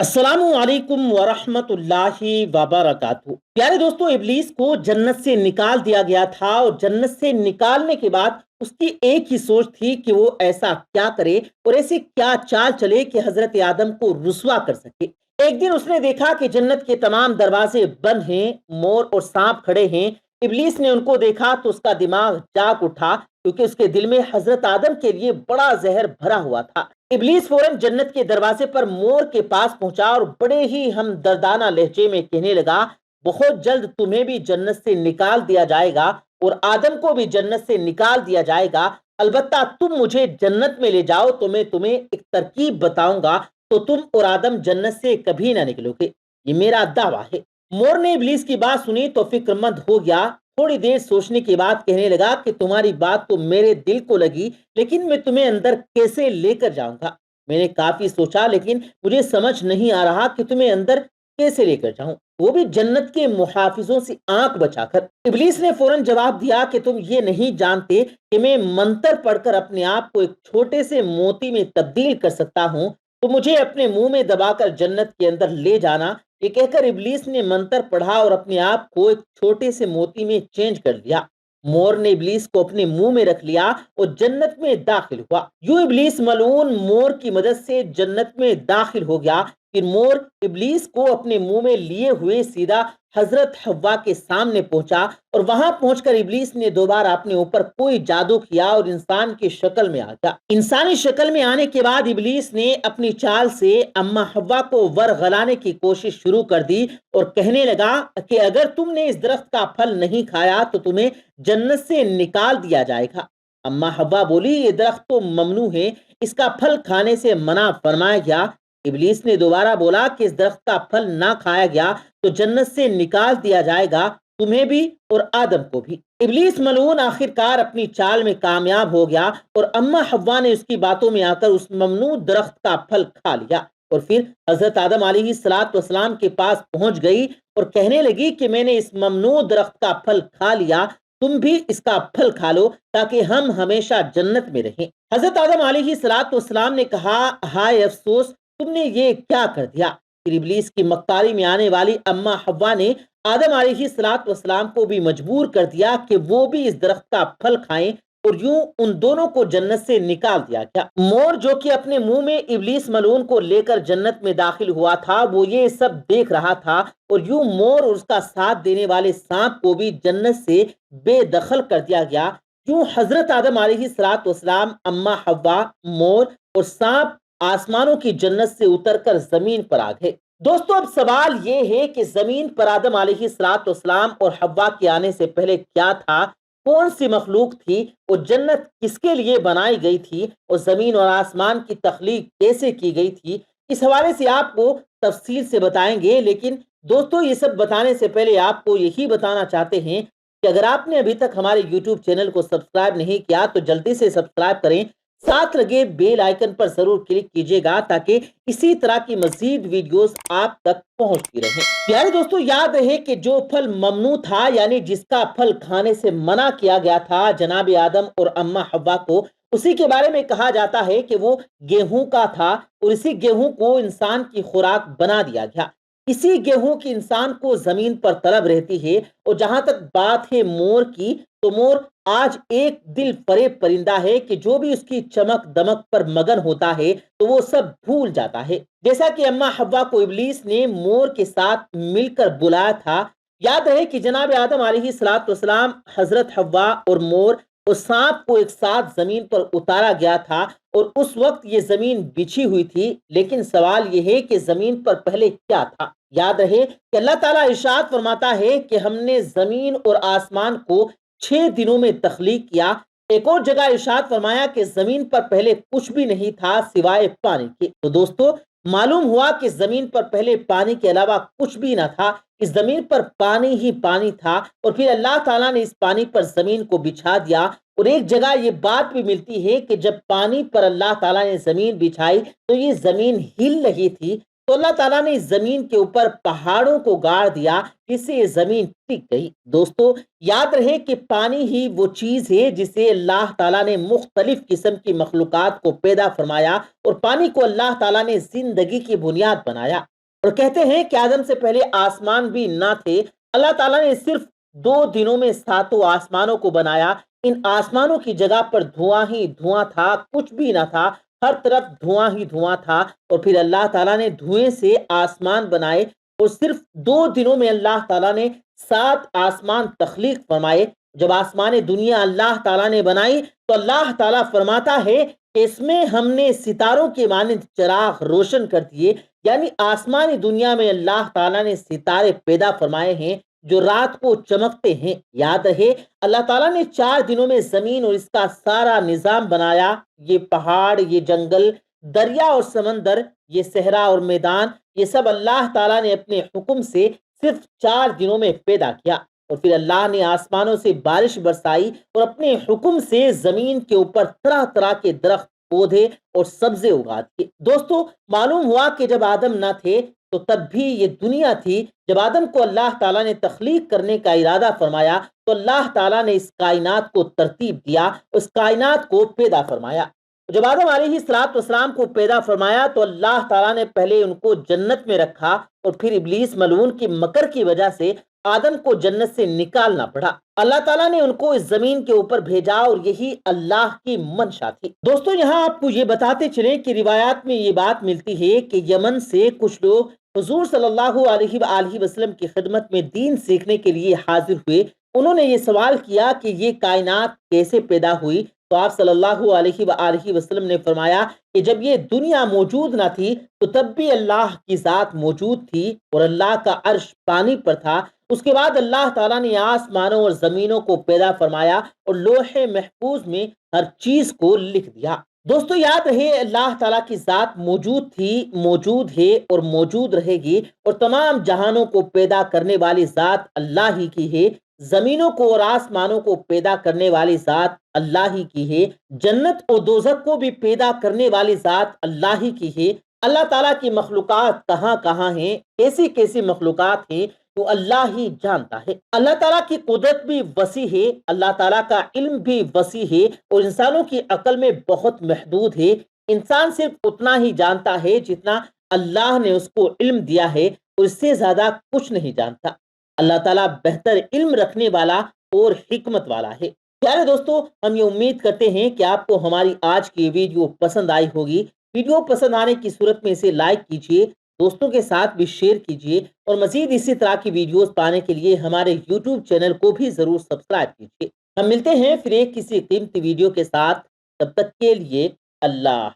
السلام علیکم ورحمۃ اللہ وبرکاتہ۔ پیارے دوستو، ابلیس کو جنت سے نکال دیا گیا تھا اور جنت سے نکالنے کے بعد اس کی ایک ہی سوچ تھی کہ وہ ایسا کیا کرے اور ایسی کیا چال چلے کہ حضرت آدم کو رسوا کر سکے۔ ایک دن اس نے دیکھا کہ جنت کے تمام دروازے بند ہیں، مور اور سانپ کھڑے ہیں۔ ابلیس نے ان کو دیکھا تو اس کا دماغ جاگ اٹھا، کیونکہ اس کے دل میں حضرت آدم کے لیے بڑا زہر بھرا ہوا تھا۔ ابلیس فوراً جنت کے دروازے پر مور کے پاس پہنچا اور بڑے ہی ہمدردانہ لہجے میں کہنے لگا، بہت جلد تمہیں بھی جنت سے نکال دیا جائے گا اور آدم کو بھی جنت سے نکال دیا جائے گا۔ البتہ تم مجھے جنت میں لے جاؤ تو میں تمہیں ایک ترکیب بتاؤں گا، تو تم اور آدم جنت سے کبھی نہ نکلو گے۔ یہ میرا دعویٰ ہے۔ مور نے ابلیس کی بات سنی تو فکر مند ہو گیا۔ تھوڑی دیر سوچنے کے بعد کہنے لگا کہ تمہاری بات تو میرے دل کو لگی، لیکن میں تمہیں اندر کیسے لے کر جاؤں گا؟ میں نے کافی سوچا، لیکن مجھے سمجھ نہیں آ رہا کہ تمہیں اندر کیسے لے کر جاؤں، وہ بھی جنت کے محافظوں سے آنکھ بچا کر۔ ابلیس نے فوراً جواب دیا کہ تم یہ نہیں جانتے کہ میں منتر پڑھ کر اپنے آپ کو ایک چھوٹے سے موتی میں تبدیل کر سکتا ہوں، تو مجھے اپنے منہ میں دبا کر جنت کے اندر لے جانا۔ یہ کہہ کر ابلیس نے منتر پڑھا اور اپنے آپ کو ایک چھوٹے سے موتی میں چینج کر لیا۔ مور نے ابلیس کو اپنے منہ میں رکھ لیا اور جنت میں داخل ہوا۔ یوں ابلیس ملعون مور کی مدد سے جنت میں داخل ہو گیا۔ پھر مور ابلیس کو اپنے منہ میں لیے ہوئے سیدھا حضرت حوا کے سامنے پہنچا، اور وہاں پہنچ کر ابلیس نے دوبارہ اپنے اوپر کوئی جادو کیا اور انسان کی شکل میں آ گیا۔ انسانی شکل میں آنے کے بعد ابلیس نے اپنی چال سے اما حوا کو ورغلانے کی کوشش شروع کر دی اور کہنے لگا کہ اگر تم نے اس درخت کا پھل نہیں کھایا تو تمہیں جنت سے نکال دیا جائے گا۔ اما حوا بولی، یہ درخت تو ممنوع ہے، اس کا پھل کھانے سے منع فرمایا گیا۔ ابلیس نے دوبارہ بولا کہ اس درخت کا پھل نہ کھایا گیا تو جنت سے نکال دیا جائے گا، تمہیں بھی اور آدم کو بھی۔ ابلیس ملعون آخرکار اپنی چال میں کامیاب ہو گیا اور اما حوا نے اس کی باتوں میں آ کر اس ممنوع درخت کا پھل کھا لیا، اور پھر حضرت آدم علیہ السلام کے پاس پہنچ گئی اور کہنے لگی کہ میں نے اس ممنوع درخت کا پھل کھا لیا، تم بھی اس کا پھل کھا لو تاکہ ہم ہمیشہ جنت میں رہیں۔ حضرت آدم علیہ السلام نے کہا، ہائے افسوس، تم نے یہ کیا کر دیا؟ پھر ابلیس کی مکاری میں آنے والی اما حوا نے آدم علیہ السلام کو بھی مجبور کر دیا کہ وہ بھی اس درخت کا پھل کھائیں، اور یوں ان دونوں کو جنت سے نکال دیا گیا۔ مور جو کہ اپنے منہ میں ابلیس ملعون کو لے کر جنت میں داخل ہوا تھا، وہ یہ سب دیکھ رہا تھا، اور یوں مور اور اس کا ساتھ دینے والے سانپ کو بھی جنت سے بے دخل کر دیا گیا۔ یوں حضرت آدم علیہ السلام، اما حوا، مور اور سانپ آسمانوں کی جنت سے اتر کر زمین پر آ گئے۔ دوستو، اب سوال یہ ہے کہ زمین پر آدم علیہ السلام اور حوا کے آنے سے پہلے کیا تھا؟ کون سی مخلوق تھی؟ اور جنت کس کے لیے بنائی گئی تھی؟ اور زمین اور آسمان کی تخلیق کیسے کی گئی تھی؟ اس حوالے سے آپ کو تفصیل سے بتائیں گے، لیکن دوستو یہ سب بتانے سے پہلے آپ کو یہی بتانا چاہتے ہیں کہ اگر آپ نے ابھی تک ہمارے یوٹیوب چینل کو سبسکرائب نہیں کیا تو جلدی سے سبسکرائب کریں، ساتھ لگے بیل آئیکن پر ضرور کلک کیجیے گا تاکہ اسی طرح کی مزید ویڈیوز آپ تک پہنچتی رہیں۔ پیارے دوستو، یاد رہے کہ جو پھل ممنوع تھا، یعنی جس کا پھل کھانے سے منع کیا گیا تھا جناب آدم اور اما حوا کو، اسی کے بارے میں کہا جاتا ہے کہ وہ گیہوں کا تھا، اور اسی گیہوں کو انسان کی خوراک بنا دیا گیا۔ اسی گیہوں کی انسان کو زمین پر طلب رہتی ہے، اور جہاں تک بات ہے مور کی، تو مور آج ایک دل فریب پرندہ ہے کہ جو بھی اس کی چمک دمک پر مگن ہوتا ہے تو وہ سب بھول جاتا ہے۔ جیسا کہ اما حوا کو ابلیس نے مور کے ساتھ مل کر بلایا تھا، یاد ہے کہ جناب آدم علیہ السلام، حضرت حوا اور مور اور سانپ کو ایک ساتھ زمین پر اتارا گیا تھا، اور اس وقت یہ زمین بچھی ہوئی تھی، لیکن سوال یہ ہے کہ زمین پر پہلے کیا تھا؟ یاد رہے کہ اللہ تعالیٰ ارشاد فرماتا ہے کہ ہم نے زمین اور آسمان کو 6 دنوں میں تخلیق کیا۔ ایک اور جگہ ارشاد فرمایا کہ زمین پر پہلے کچھ بھی نہیں تھا سوائے پانی کے۔ تو دوستو، معلوم ہوا کہ زمین پر پہلے پانی کے علاوہ کچھ بھی نہ تھا، اس زمین پر پانی ہی پانی تھا، اور پھر اللہ تعالیٰ نے اس پانی پر زمین کو بچھا دیا۔ اور ایک جگہ یہ بات بھی ملتی ہے کہ جب پانی پر اللہ تعالیٰ نے زمین بچھائی تو یہ زمین ہل رہی تھی، تو اللہ تعالیٰ نے اس زمین کے اوپر پہاڑوں کو گاڑ دیا، جس سے یہ زمین ٹک گئی۔ دوستو، یاد رہے کہ پانی ہی وہ چیز ہے جسے اللہ تعالیٰ نے مختلف قسم کی مخلوقات کو پیدا فرمایا، اور پانی کو اللہ تعالیٰ نے زندگی کی بنیاد بنایا۔ اور کہتے ہیں کہ آدم سے پہلے آسمان بھی نہ تھے، اللہ تعالیٰ نے صرف 2 دنوں میں 7 آسمانوں کو بنایا۔ ان آسمانوں کی جگہ پر دھواں ہی دھواں تھا، کچھ بھی نہ تھا، ہر طرف دھواں ہی دھواں تھا۔ اور پھر اللہ تعالیٰ نے دھوئیں سے آسمان بنائے، اور صرف 2 دنوں میں اللہ تعالیٰ نے 7 آسمان تخلیق فرمائے۔ جب آسمان دنیا اللہ تعالیٰ نے بنائی تو اللہ تعالیٰ فرماتا ہے کہ اس میں ہم نے ستاروں کے مانند چراغ روشن کر دیے، یعنی آسمانی دنیا میں اللہ تعالیٰ نے ستارے پیدا فرمائے ہیں جو رات کو چمکتے ہیں۔ یاد رہے، اللہ تعالیٰ نے 4 دنوں میں زمین اور اس کا سارا نظام بنایا۔ یہ پہاڑ، یہ جنگل، دریا اور سمندر، یہ صحرا اور میدان، یہ سب اللہ تعالیٰ نے اپنے حکم سے صرف 4 دنوں میں پیدا کیا۔ اور پھر اللہ نے آسمانوں سے بارش برسائی اور اپنے حکم سے زمین کے اوپر طرح طرح کے درخت، پودے اور سبزے اگا دیے۔ دوستو، معلوم ہوا کہ جب آدم نہ تھے تو تب بھی یہ دنیا تھی۔ جب آدم کو اللہ تعالیٰ نے تخلیق کرنے کا ارادہ فرمایا تو اللہ تعالیٰ نے اس کائنات کو ترتیب دیا، اس کائنات کو پیدا فرمایا۔ جب آدم علیہ السلام کو پیدا فرمایا تو اللہ تعالیٰ نے پہلے ان کو جنت میں رکھا، اور پھر ابلیس ملعون کی مکر کی وجہ سے آدم کو جنت سے نکالنا پڑا۔ اللہ تعالیٰ نے ان کو اس زمین کے اوپر بھیجا، اور یہی اللہ کی منشا تھی۔ دوستو، یہاں آپ کو یہ بتاتے چلیں کہ روایات میں یہ بات ملتی ہے کہ یمن سے کچھ لوگ حضور صلی اللہ علیہ وآلہ وسلم کی خدمت میں دین سیکھنے کے لیے حاضر ہوئے۔ انہوں نے یہ سوال کیا کہ یہ کائنات کیسے پیدا ہوئی؟ تو آپ صلی اللہ علیہ وآلہ وسلم نے فرمایا کہ جب یہ دنیا موجود نہ تھی تو تب بھی اللہ کی ذات موجود تھی، اور اللہ کا عرش پانی پر تھا۔ اس کے بعد اللہ تعالیٰ نے آسمانوں اور زمینوں کو پیدا فرمایا اور لوح محفوظ میں ہر چیز کو لکھ دیا۔ دوستو، یاد رہے، اللہ تعالیٰ کی ذات موجود تھی، موجود ہے اور موجود رہے گی، اور تمام جہانوں کو پیدا کرنے والی ذات اللہ ہی کی ہے۔ زمینوں کو اور آسمانوں کو پیدا کرنے والی ذات اللہ ہی کی ہے۔ جنت اور دوزخ کو بھی پیدا کرنے والی ذات اللہ ہی کی ہے۔ اللہ تعالیٰ کی مخلوقات کہاں کہاں ہیں، کیسی کیسی مخلوقات ہیں، تو اللہ ہی جانتا ہے۔ اللہ تعالیٰ کی قدرت بھی وسیع ہے، اللہ تعالیٰ کا علم بھی وسیع ہے، اور انسانوں کی عقل میں بہت محدود ہے۔ انسان صرف اتنا ہی جانتا ہے جتنا اللہ نے اس کو علم دیا ہے، اور اس سے زیادہ کچھ نہیں جانتا۔ اللہ تعالیٰ بہتر علم رکھنے والا اور حکمت والا ہے۔ پیارے دوستو، ہم یہ امید کرتے ہیں کہ آپ کو ہماری آج کی ویڈیو پسند آئی ہوگی۔ ویڈیو پسند آنے کی صورت میں اسے لائک کیجئے، دوستوں کے ساتھ بھی شیئر کیجئے، اور مزید اسی طرح کی ویڈیوز پانے کے لیے ہمارے یوٹیوب چینل کو بھی ضرور سبسکرائب کیجئے۔ ہم ملتے ہیں پھر ایک کسی قیمتی ویڈیو کے ساتھ، تب تک کے لیے اللہ